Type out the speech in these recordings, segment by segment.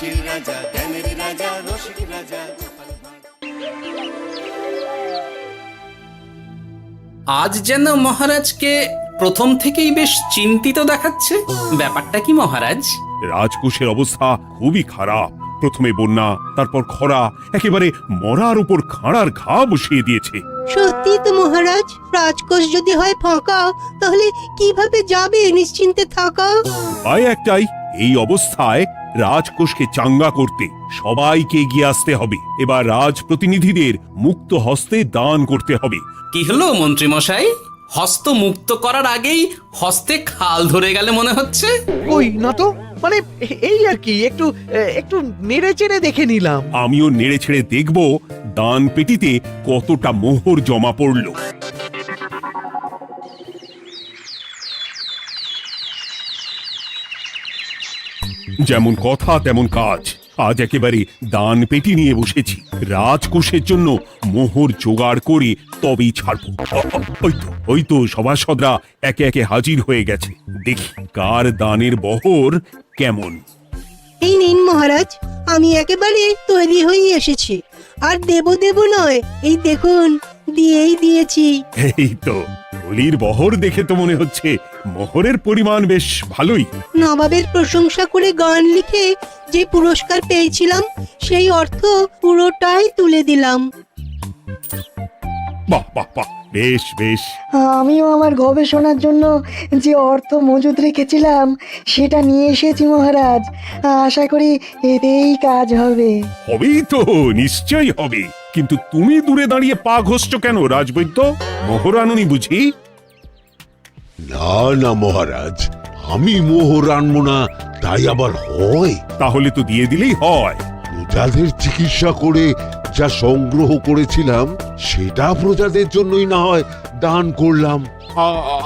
হাসির রাজা, জ্ঞানের রাজা, রসিক রাজা। আজ যেন মহারাজকে প্রথম থেকেই বেশ চিন্তিত দেখাচ্ছে। ব্যাপারটা কি মহারাজ? রাজকোষের অবস্থা খুবই খারাপ। প্রথমে বন্যা, তারপর খরা, একেবারে মরার উপর খাঁড়ার ঘা বসিয়ে দিয়েছে। সত্যি তো মহারাজ, রাজকোষ যদি হয় ফাঁকা, তাহলে কিভাবে যাবে নিশ্চিন্তে থাকা? উপায় একটাই, এই অবস্থায় রাজকোষকে চাঙ্গা করতে সবাইকে এগিয়ে আসতে হবে। এবার রাজপ্রতিনিধিদের মুক্ত হস্তে দান করতে হবে। কি হলো মন্ত্রী মশাই, হস্ত মুক্ত করার আগেই হস্তে খাল ধরে গেলে মনে হচ্ছে। ওই না তো, মানে এই আর কি, একটু একটু নেড়ে চেড়ে দেখে নিলাম। আমিও নেড়ে ছেড়ে দেখব দান পেটিতে কতটা মোহর জমা পড়লো। যেমন কথা তেমন কাজ। আজ একেবারে দান পেটি নিয়ে বসেছি। রাজকোষের জন্য মোহর জোগাড় করে তবেই ছাড়বো। ওই তো সভাসদরা একে একে হাজির হয়ে গেছে। দেখি কার দানের বহর কেমন। এই নিন মহারাজ, আমি একেবারে তৈরি হয়ে এসেছি। আর দেব নয়, এই দেখুন দিয়েই দিয়েছি। এই তো বলির বহর দেখে তো মনে হচ্ছে মোহরের পরিমাণ বেশ ভালোই। নবাবের প্রশংসা করে গান লিখে যে পুরস্কার পেয়েছিলাম, সেই অর্থ পুরোটাই তুলে দিলাম। বাহ বাহ বাহ, বেশ বেশ। আমিও আমার গবেষণার জন্য যে অর্থ মজুদ রেখেছিলাম সেটা নিয়ে এসেছি মহারাজ। আশা করি এতেই কাজ হবে। হবেই তো, নিশ্চয়ই হবে। কিন্তু তুমি দূরে দাঁড়িয়ে পা ঘষছো কেন রাজবৈদ্য? মোহর আনুনি বুঝি? না না মহারাজ, আমি মোহর আনবো না তাই আবার হয়? তাহলে তো দিয়ে দিলেই হয়। প্রজাদের চিকিৎসা করে যা সংগ্রহ করেছিলাম সেটা প্রজাদের জন্যই না হয় দান করলাম।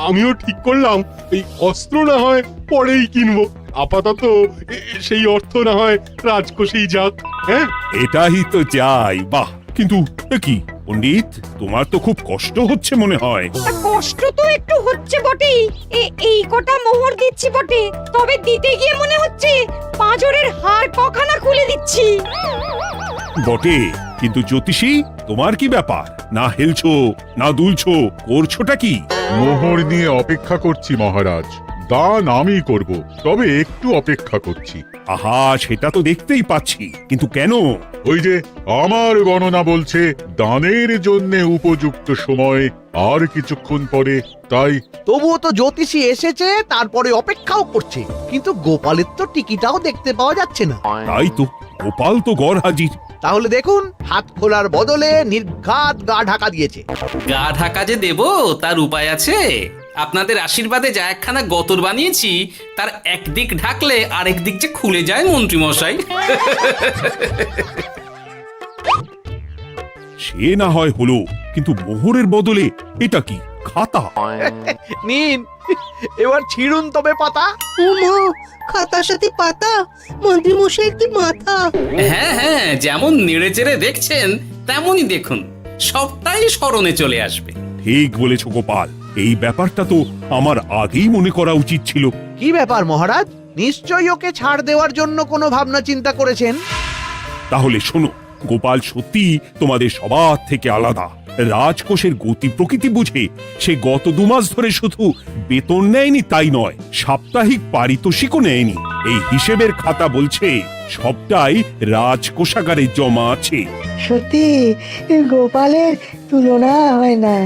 আমিও ঠিক করলাম এই অস্ত্র না হয় পরেই কিনবো, আপাতত সেই অর্থ না হয় রাজকোষেই যাক। হ্যাঁ, এটাই তো চাই। বাহ, কিন্তু কি পণ্ডিত, তোমার তো খুব কষ্ট হচ্ছে মনে হয়। কষ্ট তো একটু হচ্ছে বটেই। এই কটা মোহর দিচ্ছি বটে, তবে দিতে গিয়ে মনে হচ্ছে পাঁজরের হাড় কখানা খুলে দিচ্ছি। বটে, কিন্তু জ্যোতিষী তোমার কি ব্যাপার? না হেলছো না দুলছো, করছোটা কি? মোহর নিয়ে অপেক্ষা করছি মহারাজ, দান আমি করব, তবে একটু অপেক্ষা করছি। আহা, সেটা তো দেখতেই পাচ্ছি, কিন্তু কেন? ওই যে আমার গণনা বলছে দানের জন্য উপযুক্ত সময় আর কিছুক্ষণ পরে, তাই। তবুও তো জ্যোতিষী এসেছে, তারপরে অপেক্ষাও করছে, কিন্তু গোপালের তো টিকিটাও দেখতে পাওয়া যাচ্ছে না। তাই তো, গোপাল তো গড় হাজির। তাহলে দেখুন, হাত খোলার বদলে নির্ঘাত গা ঢাকা দিয়েছে। গা ঢাকা যে দেব তার উপায় আছে। আপনাদের আশীর্বাদে যা একখানা গতর বানিয়েছি, তার একদিক ঢাকলে আরেক দিক যে খুলে যায় মন্ত্রী মশাই। সে না হয় হলো, কিন্তু মোহরের বদলে এটা কি? খাতা? নিন, এবার ছিড়ুন তবে পাতা। উমা, খাতার সাথে পাতা, মন্ত্রী মশাইয়ের কি মাথা! হ্যাঁ হ্যাঁ, যেমন নেড়ে চেড়ে দেখছেন তেমনই দেখুন, সবটাই স্মরণে চলে আসবে। ঠিক বলেছ গোপাল, এই ব্যাপারটা তো আমার আগেই মনে করা উচিত ছিল। কি ব্যাপার মহারাজ, নিশ্চয়ই ওকে ছাড় দেওয়ার জন্য কোনো ভাবনা চিন্তা করেছেন। তাহলে শোনো, গোপাল সত্যি তোমাদের সবার থেকে আলাদা। রাজকোষের গতি প্রকৃতি বুঝে সে গত 2 মাস ধরে শুধু বেতন নেয়নি তাই নয়, সাপ্তাহিক পারিতোষিকও নেয়নি। এই হিসেবের খাতা বলছে সবটাই রাজকোষাগারে জমা আছে। সত্যি গোপালের তুলনা হয় না।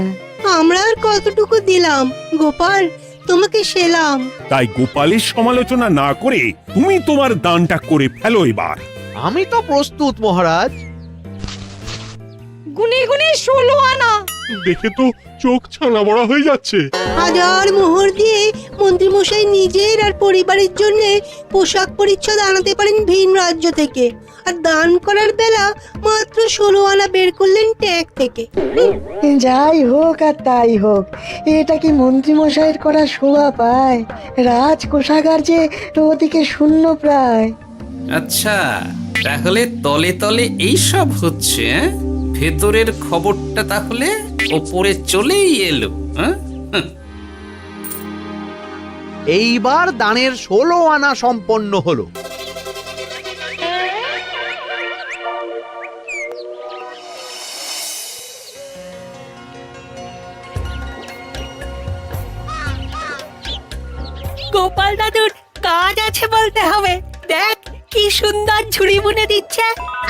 আমরা আর কতটুকু দিলাম গোপাল, তোমাকে সেলাম। তাই গোপালের সমালোচনা না করে তুমি তোমার দানটা করে ফেলো এবার। আমি তো প্রস্তুত মহারাজ। গুনে গুনে 16 আনা। দেখে তো চোখ ছানা বড়া হয়ে যাচ্ছে। হাজার মোহর দিয়ে মন্ত্রী মশাই নিজের আর পরিবারের জন্য পোশাক পরিচ্ছদ আনাতে পারেন ভিন রাজ্য থেকে, আর দান করার বেলা মাত্র 16 আনা বের করলেন ট্যাগ থেকে। যাই হোক আর তাই হোক, এটা কি মন্ত্রীমশাইয়ের করা শোভা পায়? রাজকোষাগার যে ওদিকে শূন্য প্রায়। আচ্ছা, তাহলে তলে তলে এই সব হচ্ছে। ভেতরের খবরটা তাহলে ওপরে চলেই এলো। এইবার দানের 16 আনা সম্পন্ন হলো। গোপাল দাদুর কাজ আছে বলতে হবে। দেখ কি সুন্দর ঝুড়ি বুনে দিচ্ছে।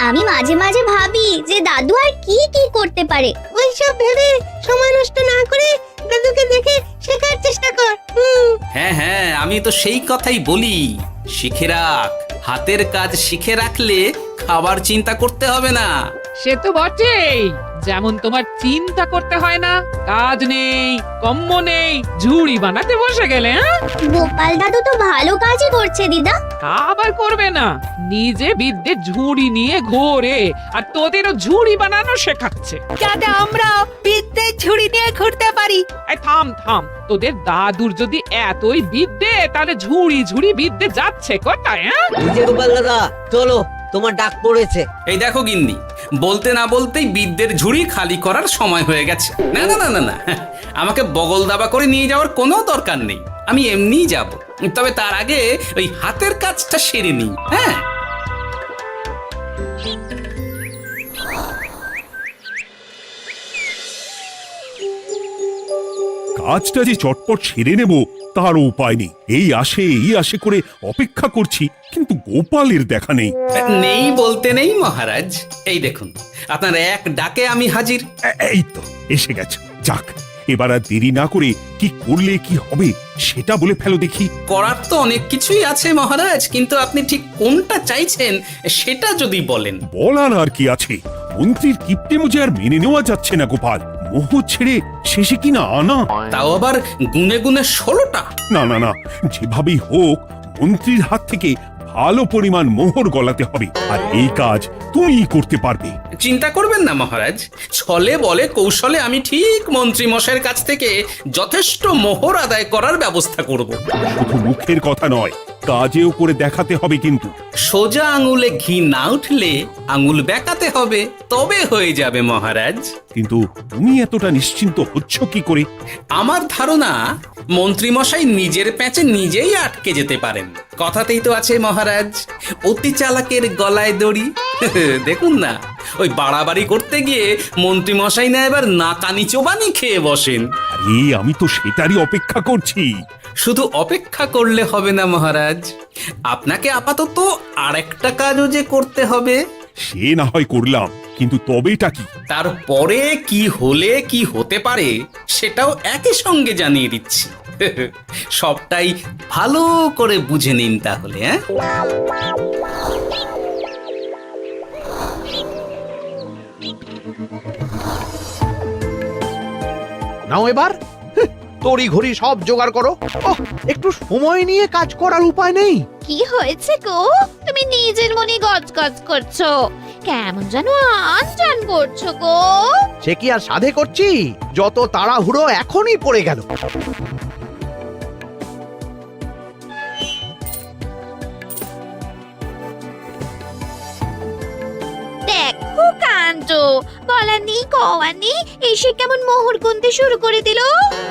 আমি মাঝে মাঝে ভাবি যে দাদু আর কি কি করতে পারে। ওইসব ভেবে সময় নষ্ট না করে দাদুকে দেখে শেখার চেষ্টা কর। হ্যাঁ হ্যাঁ, আমি তো সেই কথাই বলি, শিখে রাখ। হাতের কাজ শিখে রাখলে খাবার চিন্তা করতে হবে না। সে তো বটেই, যেমন তোমার চিন্তা করতে হয় না, কাজ নেই, কম্ম নেই, ঝুড়ি বানাতে বসে গেলে। গোপাল দাদু তো ভালো কাজই করছে দিদা। আবার করবে না, নিজে বিদ্যে ঝুড়ি নিয়ে ঘোরে আর তোদেরও ঝুড়ি বানানো শেখাচ্ছে। যাতে আমরাও বিদ্যের ঝুড়ি নিয়ে ঘুরতে পারি। এই থাম থাম, তোদের দাদুর যদি এতই বিদ্যে, তাহলে ঝুড়ি ঝুড়ি বিদ্যে যাচ্ছে কোথায়? গোপাল দাদা চলো, তোমার ডাক পড়েছে। এই দেখো গিন্নি, বলতে না বলতেই বিদ্যের ঝুড়ি খালি করার সময় হয়ে গেছে। না না না না না, আমাকে বগল দাবা করে নিয়ে যাওয়ার কোনো দরকার নেই, আমি এমনিই যাব। তবে তার আগে ওই হাতের কাজটা সেরে নিই। হ্যাঁ, কাজটা যে চটপট সেরে নেব তার উপায় নেই। এই আসে করে অপেক্ষা করছি, কিন্তু গোপালের দেখা নেই। নেই বলতে নেই মহারাজ, এই দেখুন আপনার এক ডাকে আমি হাজির। এই তো এসে গেছে। যাক, এবার আর দেরি না করে কি করলে কি হবে সেটা বলে ফেলো দেখি। করার তো অনেক কিছুই আছে মহারাজ, কিন্তু আপনি ঠিক কোনটা চাইছেন সেটা যদি বলেন। বলার আর কি আছে, মন্ত্রীর কিপ্টে মুজে আর মেনে নেওয়া যাচ্ছে না গোপাল। মোহ ছেড়ে শেষে কিনা আনা, তাও আবার গুনে গুনে 16টা। না না না, যেভাবেই হোক মন্ত্রীর হাত থেকে ভালো পরিমাণ মোহর গলাতে হবে, আর এই কাজ তুমিই করতে পারবে। চিন্তা করবেন না মহারাজ, ছলে বলে কৌশলে আমি ঠিক মন্ত্রী মশাইয়ের কাছ থেকে যথেষ্ট মোহর আদায় করার ব্যবস্থা করব। শুধু মুখের কথা নয়, কাজেও করে দেখাতে হবে কিন্তু। সোজা আঙুলে ঘি না উঠলে আঙুল বেঁকাতে হবে, তবে হয়ে যাবে মহারাজ। কিন্তু তুমি এতটা নিশ্চিন্ত হচ্ছ কি করে? আমার ধারণা মন্ত্রী মশাই নিজের প্যাঁচে নিজেই আটকে যেতে পারেন। কথাতেই তো আছে মহারাজ, অতি চালাকের গলায় দড়ি। দেখুন না, ওই বাড়াবাড়ি করতে গিয়ে মন্ত্রী মশাই না এবার নাকানি চোবানি খেয়ে বসেন। আরে আমি তো সেটারই অপেক্ষা করছি। শুধু অপেক্ষা করলে হবে না মহারাজ, আপনাকে আপাতত আরেকটা কাজও যে করতে হবে। সে না হয় করলাম, কিন্তু তবেটা কি? তারপরে কি হলে কি হতে পারে সেটাও একই সঙ্গে জানিয়ে দিচ্ছি। সবটাই ভালো করে বুঝে নিন তাহলে। নাও এবার তড়ি ঘড়ি সব জোগাড় করো। একটু সময় নিয়ে কাজ করার উপায় নেই? কি হয়েছে গো, তুমি নিজের মনে গজগজ করছো, কেমন যেন আনজান করছো গো। সে কি আর সাধে করছি, যত তাড়াহুড়ো এখনই পড়ে গেল। দেখো কাণ্ড, বলানি কওয়ানি এসে কেমন মোহর গুনতে শুরু করে দিল।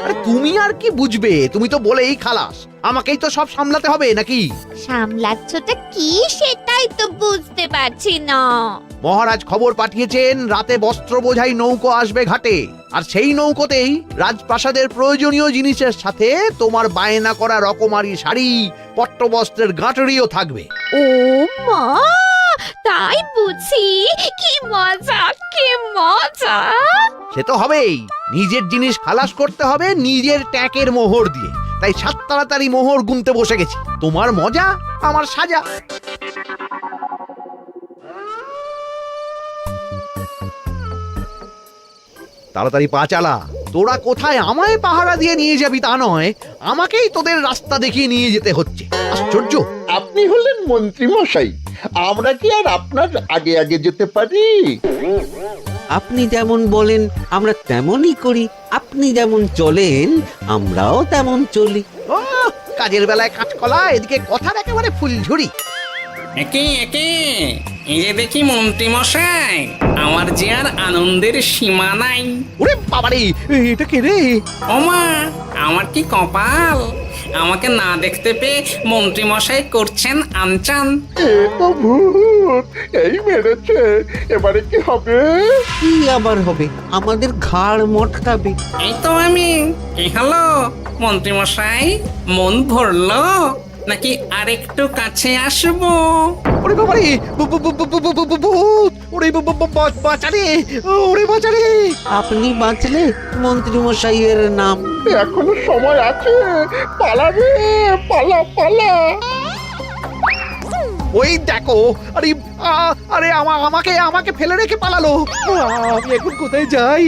আরে তুমি আর কি বুঝবে, তুমি তো বলেই খালাস, আমাকেই তো সব সামলাতে হবে নাকি? সামলাচ্ছটা কি সেটাই তো বুঝতে পারছি না। মহারাজ খবর পাঠিয়েছেন রাতে বস্ত্র বোঝাই নৌকো আসবে ঘাটে, আর সেই নৌকোতেই রাজপ্রাসাদের প্রয়োজনীয় জিনিসের সাথে তোমার বায়না করা রকমারি শাড়ি, পট্টবস্ত্রের গাঁটরিও থাকবে। ও মা, তাই বুঝি, কি মজা কি মজা। সে তো হবেই, নিজের জিনিস খালাস করতে হবে নিজের ট্যাকের মোহর দিয়ে। তাই সাত তাড়াতাড়ি মোহর গুনতে বসে গেছি। তোমার মজা আমার সাজা। তাড়াতাড়ি পা চালা, তোরা কোথায় আমায় পাহারা দিয়ে নিয়ে যাবি তা নয়, আমাকেই তোদের রাস্তা দেখিয়ে নিয়ে যেতে হচ্ছে। আশ্চর্য! আপনি হলেন মন্ত্রী মশাই, আমরা কি আর আপনার আগে আগে যেতে পারি? আপনি যেমন বলেন আমরা তেমনই করি, আপনি যেমন চলেন আমরাও তেমন চলি। কাজের বেলায় কাঁচকলা, এদিকে কথার একেবারে ফুলঝুরি। একে একে এই যে দেখি মন্ত্রী মশাই, আমার যে আর আনন্দের সীমা নাই। ওরে বাবারে, এটা কে রে? ওমা, আমার কি কপাল, আমাকে না দেখতে পেয়ে মন্ত্রী মশাই করছেন আনচান। এ তো ভূত, এই মেরেছে, এবারে কি হবে? কি আবার হবে? আমাদের ঘাড় মটকাবে। এই তো আমি। কি হলো মন্ত্রী মশাই, মন ভরলো নাকি আরেকটু কাছে আসবো? ওরে বাবারে, ভূত! ওরে বাঁচারে, ওরে বাঁচারে! আপনি বাঁচলে মন্ত্রী মশাইয়ের নাম। এখনো সময় আছে, পালা রে, পালা পালা। ওই দেখো, আরে আরে আমাকে আমাকে ফেলে রেখে পালালো। আমি এখন কোথায় যাই?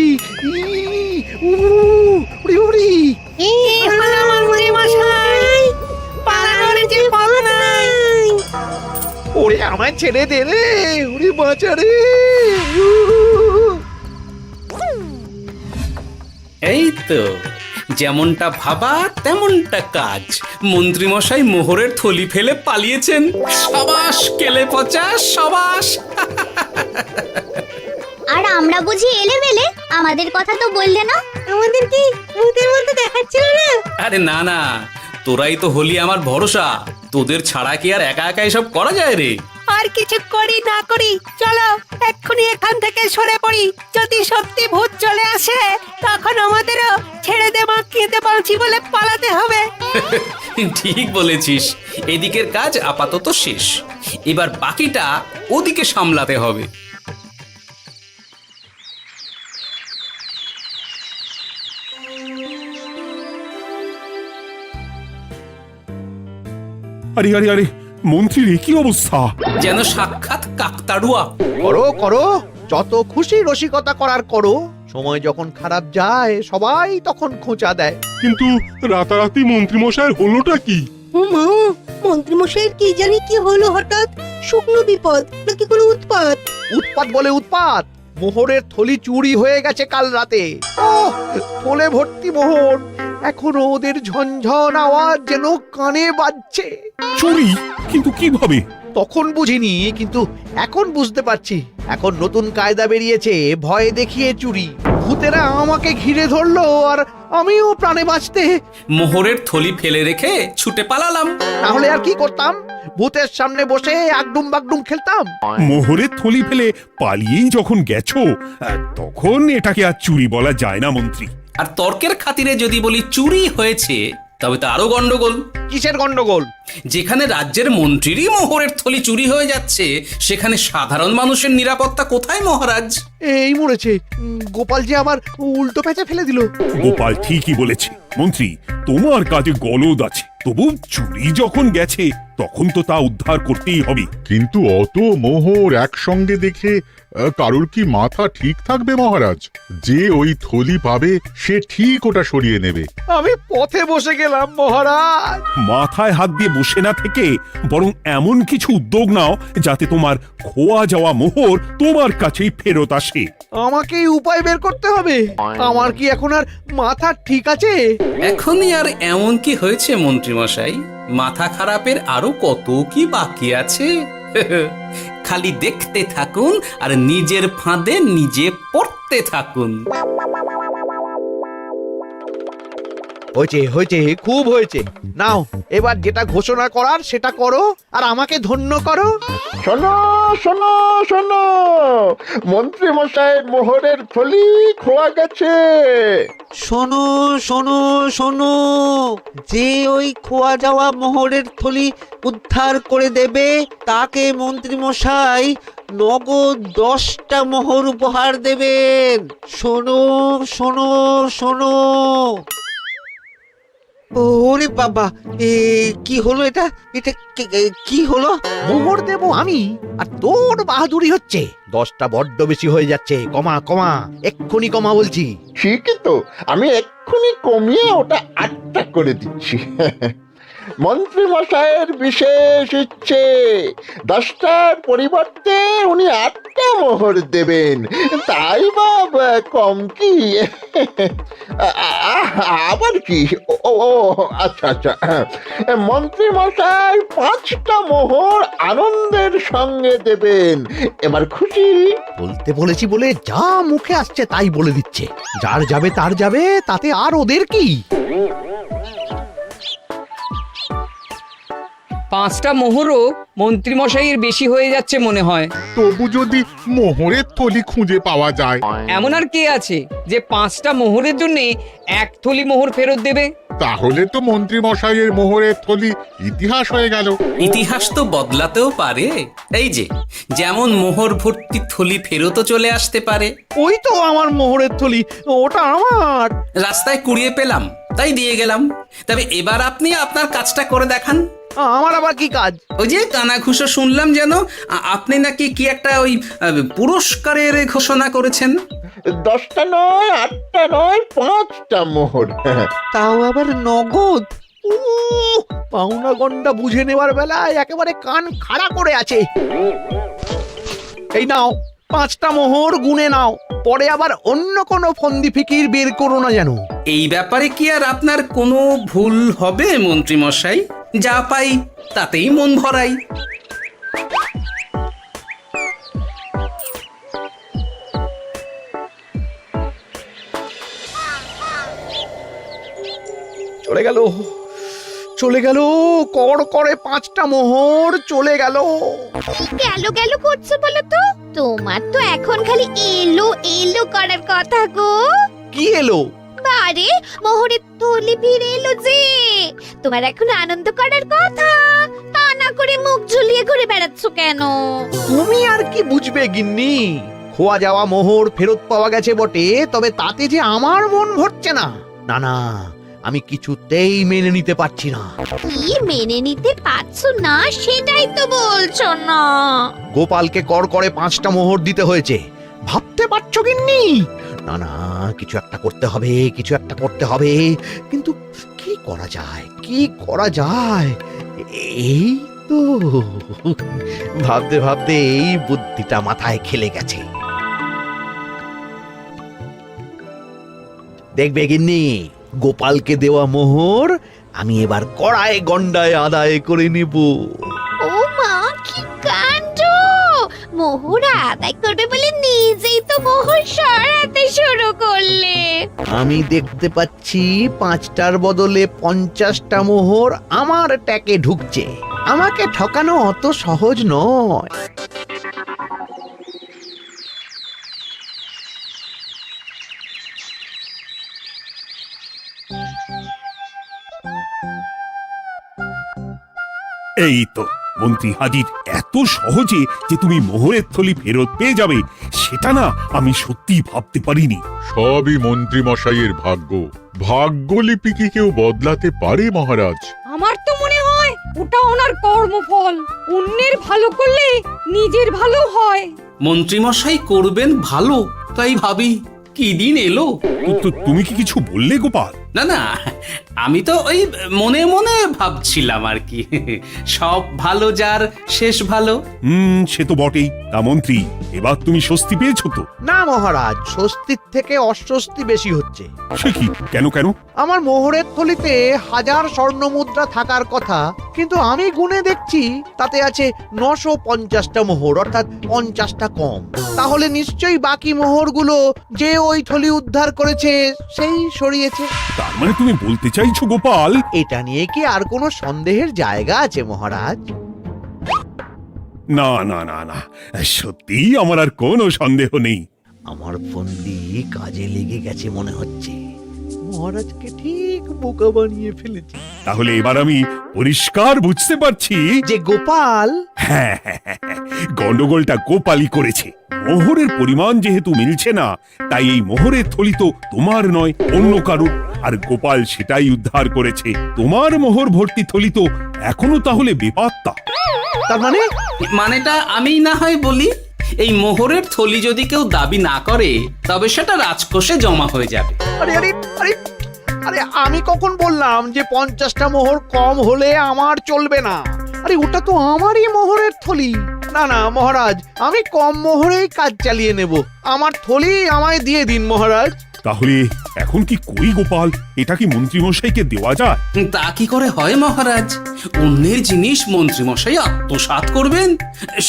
ওরে বাবারে! মন্ত্রী মশাই, পালানোর যে পথ নাই। ওরে আমায় ছেড়ে দে রে, ওরে বাঁচারে! এই তো যেমনটা ভাবা তেমনটা কাজ। মন্ত্রী মশাই মোহরের থলি ফেলে পালিয়েছেন। সাবাস কেলে পচা, সাবাস। আর আমরা বুঝি এলেবেলে, আমাদের কথা তো বললে না। আমাদের কি ভূতের মতো দেখাচ্ছিল না? আরে না না, তোরাই তো হলি আমার ভরসা। তোদের ছাড়া কি আর একা একা এসব করা যায় রে? আর কিছু করি না করি, চলো এক্ষুনি এখান থেকে সরে পড়ি। যদি সত্যি ভূত চলে আসে তখন আমাদেরও ছেড়ে দে মা, কেঁদে বাঁচি বলে পালাতে হবে। ঠিক বলেছিস। এদিকের কাজ আপাতত শেষ, এবার বাকিটা ওদিকে সামলাতে হবে। আরে আরে আরে, মন্ত্রীর কি অবস্থা! যেন সাক্ষাৎ কাকতাড়ুয়া। করো করো, যত খুশি রসিকতা করার করো। সময় যখন খারাপ যায় সবাই তখন খোঁচা দেয়। কিন্তু রাতারাতি মন্ত্রী মশাইয়ের হলোটা কি? মা, মন্ত্রী মশাইয়ের কি জানি কি হলো হঠাৎ? শুকনো বিপদ নাকি কোনো উৎপাত? উৎপাত বলে উৎপাত। মোহরের থলি চুরি হয়ে গেছে কাল রাতে। ওহ, থলে ভর্তি মোহর। এখনো ওদের ঝনঝন আওয়াজ যেন কানে বাজছে। চুরি? কিন্তু কিভাবে? তখন বুঝিনি, কিন্তু এখন বুঝতে পারছি। এখন নতুন কায়দা বেরিয়েছে, ভয় দেখিয়ে চুরি। ভূতেরা আমাকে ঘিরে ধরলো আর আমিও প্রাণে বাঁচতে মোহরের থলি ফেলে রেখে ছুটে পালালাম। তাহলে আর কি করতাম? ভূতের সামনে বসে আগডুম বাগডুম খেলতাম। মোহরের থলি ফেলে পালিয়েই যখন গেছো, তখন এটাকে আর চুরি বলা যায় না মন্ত্রী। আর তর্কের খাতিরে যদি বলি চুরি হয়েছে, তবে তো আরো গন্ডগোল। কিসের গন্ডগোল? যেখানে রাজ্যের মন্ত্রীরই মোহরের থলি চুরি হয়ে যাচ্ছে, সেখানে সাধারণ মানুষের নিরাপত্তা কোথায় মহারাজ? এই মরেছে, গোপাল যে আবার উল্টো প্যাঁচা ফেলে দিল। গোপাল ঠিকই বলেছে মন্ত্রী, তোমার কাজে গলদ আছে। তবু চুরি যখন গেছে তখন তো তা উদ্ধার করতেই হবে। কিন্তু অত মোহর একসঙ্গে দেখে কারোর কি মাথা ঠিক থাকবে মহারাজ? যে ওই থলি পাবে সে ঠিক ওটা সরিয়ে নেবে। আমি পথে বসে গেলাম মহারাজ। মাথায় হাত দিয়ে বসে না থেকে বরং এমন কিছু উদ্যোগ নাও যাতে তোমার খোয়া যাওয়া মোহর তোমার কাছেই ফেরত আসে। আমাকেই উপায় বের করতে হবে। আমার কি এখন আর মাথা ঠিক আছে? এখনই আর এমন কি হয়েছে মন্ত্রী মশাই? মাথা খারাপের আরো কত কি বাকি আছে। খালি দেখতে থাকুন আর নিজের ফাঁদে নিজে পড়তে থাকুন। হয়েছে হয়েছে, খুব হয়েছে। নাও এবার যেটা ঘোষণা করার সেটা করো আর আমাকে ধন্য করো। শোনো শোনো শোনো, মন্ত্রী মশাইয়ের মোহরের থলি খোয়া গেছে। শোনো শোনো শোনো, যে ওই খোয়া যাওয়া মোহরের থলি উদ্ধার করে দেবে তাকে মন্ত্রী মশাই নগদ 10টা মোহর উপহার দেবেন। শোনো শোনো শোনো। ওরে বাবা, কি হলো এটা? এটা কি হলো? মোহর দেবো আমি, আর তোর বাহাদুরি হচ্ছে। 10টা বড্ড বেশি হয়ে যাচ্ছে। কমা কমা, এক্ষুনি কমা বলছি। ঠিকই তো, আমি এক্ষুনি কমিয়ে ওটা 8টা করে দিচ্ছি। মন্ত্রী মশাইয়ের বিশেষ ইচ্ছে, 10টার পরিবর্তে উনি 8টা মোহর দেবেন। তাই বা কম কি? আবার কি? ও আচ্ছা আচ্ছা, মন্ত্রী মশাই 5টা মোহর আনন্দের সঙ্গে দেবেন। এবার খুশি? বলতে বলেছি বলে যা মুখে আসছে তাই বলে দিচ্ছে। যার যাবে তার যাবে, তাতে আর ওদের কি? 5টা মোহরও মন্ত্রীমশাইয়ের বেশি হয়ে যাচ্ছে মনে হয়। তবু যদি মোহরের থলি খুঁজে পাওয়া যায়। এমন আর কে আছে যে 5টা মোহরের জন্য 1 থলি মোহর ফেরত দেবে? তাহলে তো মন্ত্রী মশাইয়ের মোহরের থলি ইতিহাস হয়ে গেল। ইতিহাস তো বদলাতেও পারে। এই যে যেমন মোহর ভর্তি থলি ফেরতও চলে আসতে পারে। ওই তো আমার মোহরের থলি, ওটা আমার। রাস্তায় কুড়িয়ে পেলাম তাই দিয়ে গেলাম। তবে এবার আপনি আপনার কাজটা করে দেখান। আমার আবার কি কাজ? ওই যে কানাঘুষো শুনলাম যেন আপনি নাকি কি একটা ওই পুরস্কারের ঘোষণা করেছেন। 10টা নয়, 8টা নয়, 5টা মোহর। তাও আবার নগদ। পাওনা গন্ডা বুঝে নেওয়ার বেলায় একেবারে কান খাড়া করে আছে। এই নাও 5টা মোহর, গুনে নাও, পরে আবার অন্য কোনো ফন্দি ফিকির বের করো না যেন। এই ব্যাপারে কি আর আপনার কোনো ভুল হবে মন্ত্রী মশাই? যা পাই তাতেই মন ভরাই। চলে গেল, চলে গেল, কড় করে 5টা মোহর চলে গেল। গেল গেল করছো বলো তো? তোমার তো এখন খালি এলো এলো করার কথা গো। কি এলো? আরে মোহরের থলি ফিরে এলো যে। তোমার এখন আনন্দ করার কথা, তা না করে মুখ ঝুলিয়ে ঘুরে বেড়াচ্ছ কেন? তুমি আর কি বুঝবে গিন্নি? খোয়া যাওয়া মোহর ফেরত পাওয়া গেছে বটে, তবে তাতে যে আমার মন ভরছে না। না না, আমি কিছুতেই মেনে নিতে পারছি না। কি মেনে নিতে পারছো না সেটাই তো বলছো না। গোপালকে কর করে 5টা মোহর দিতে হয়েছে, ভাবতে পারছো গিন্নি? না না, কিছু একটা করতে হবে, কিছু একটা করতে হবে। কিন্তু কি করা যায়, কি করা যায়? এই তো ভাবতে ভাবতে এই বুদ্ধিটা মাথায় খেলে গেছে। দেখবে গিন্নি, গোপালকে দেওয়া মোহর আমি এবার কড়ায় গন্ডায় আদায় করে নিব। ও মা, কি কাণ্ড! মোহর আদায় করবে বলে নিজেই তো মোহর সরাতে শুরু করলে। আমি দেখতে পাচ্ছি 5টার বদলে 50টা মোহর আমার ট্যাকে ঢুকছে। আমাকে ঠকানো অত সহজ নয়। এই তো মন্ত্রী হাজির। এত সহজে যে তুমি মোহরের থলি ফেরত পেয়ে যাবে সেটা না আমি সত্যি ভাবতে পারিনি। সবই মন্ত্রী মশাইয়ের ভাগ্য। ভাগ্যলিপি কি কেউ বদলাতে পারে মহারাজ? আমার তো মনে হয় ওটা ওনার কর্মফল। অন্যের ভালো করলে নিজের ভালো হয়। মন্ত্রী মশাই করবেন ভালো, তাই ভাবি কি দিন এলো। তুমি কি কিছু বললে গোপাল? না না, আমি তো ওই মনে মনে ভাবছিলাম আর কি। সব ভালো যার শেষ ভালো। সে তো বটেই। তা মন্ত্রী, এবার তুমি স্বস্তি পেয়েছো তো? না মহারাজ, স্বস্তির থেকে অস্বস্তি বেশি হচ্ছে। সে কি? কেন কেন? আমার মোহরের থলিতে 1000 স্বর্ণ মুদ্রা থাকার কথা, কিন্তু আমি গুনে দেখছি তাতে আছে 950টা মোহর, অর্থাৎ 50টা কম। তাহলে নিশ্চয়ই বাকি মোহরগুলো যে ওই থলি উদ্ধার করেছে সেই সরিয়েছে। তার মানে তুমি বলতে চাইছো গোপাল, এটা নিয়ে কি আর কোনো সন্দেহের জায়গা আছে মহারাজ? না না না না, সত্যি আমার আর কোনো সন্দেহ নেই। আমার ফন্দি কাজে লেগে গেছে মনে হচ্ছে। মহারাজকে ঠিক বোকা বানিয়ে ফেলেছি। তাহলে এবার আমি পরিষ্কার বুঝতে পারছি যে গোপাল, হ্যাঁ, গন্ডগোলটা গোপালই করেছে। মোহরের পরিমাণ যেহেতু মিলছে না, তাই এই মোহরের থলি তো তোমার নয়, অন্য কারুর। আর গোপাল সেটাই উদ্ধার করেছে। তোমার মোহর ভর্তি থলি তো এখনো তাহলে বেপাত্তা। তার মানে? মানেটা আমি না হয় বলি। এই মোহরের থলি যদি কেউ দাবি না করে তবে সেটা রাজকোষে জমা হয়ে যাবে। আরে আরে আরে আরে, আমি কখন বললাম যে 50টা মোহর কম হলে আমার চলবে না? আরে ওটা তো আমারই মোহরের থলি। না না মহারাজ, আমি কম মোহরেই কাজ চালিয়ে নেব। আমার থলি আমায় দিয়ে দিন মহারাজ। তাহলে এখন কি করি গোপাল? এটা কি মন্ত্রীমশাইকে দেওয়া যায়? তা কি করে হয় মহারাজ? অন্যের জিনিস মন্ত্রীমশাই আত্মসাৎ করবেন,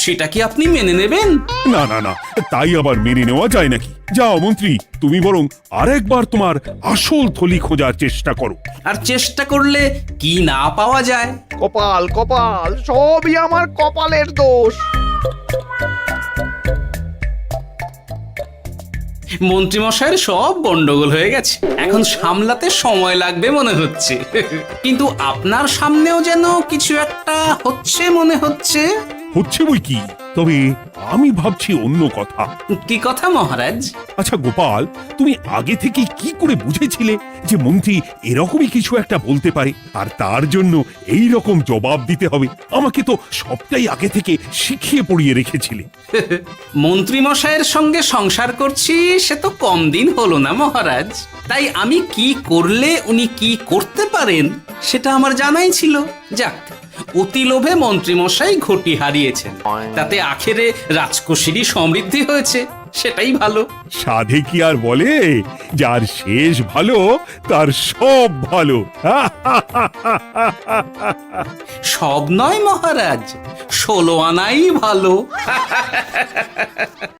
সেটা কি আপনি মেনে নেবেন? না না না, তাই আবার মেনে নেওয়া যায় নাকি? যাও মন্ত্রী, তুমি বরং আরেকবার তোমার আসল থলি খোঁজার চেষ্টা করো। আর চেষ্টা করলে কি না পাওয়া যায়? কপাল কপাল, সবই আমার কপালের দোষ। মন্ত্রীমশাইয়ের সব গন্ডগোল হয়ে গেছে, এখন সামলাতে সময় লাগবে মনে হচ্ছে। কিন্তু আপনার সামনেও যেন কিছু একটা হচ্ছে মনে হচ্ছে। হচ্ছে বই কি, তবে আমি ভাবছি অন্য কথা। কি কথা মহারাজ? আচ্ছা গোপাল, তুমি আগে থেকে কি করে বুঝেছিলে যে মন্ত্রী এরকমই কিছু একটা বলতে পারে, আর তার জন্য এই রকম জবাব দিতে হবে? আমাকে তো সবটাই আগে থেকে শিখিয়ে পড়িয়ে রেখেছিলে। মন্ত্রীমশাইয়ের সঙ্গে সংসার করছি সে তো কম দিন হলো না মহারাজ, তাই আমি কি করলে উনি কি করতে পারেন সেটা আমার জানাই ছিল। যাক, অতি লোভে মন্ত্রীমশাই ঘটি হারিয়েছেন, তাতে আখেরে রাজকোষেরই সমৃদ্ধি হয়েছে, সেটাই ভালো। সাধে কি আর বলে, যার শেষ ভালো তার সব ভালো। সব নয় মহারাজ, 16 আনাই ভালো।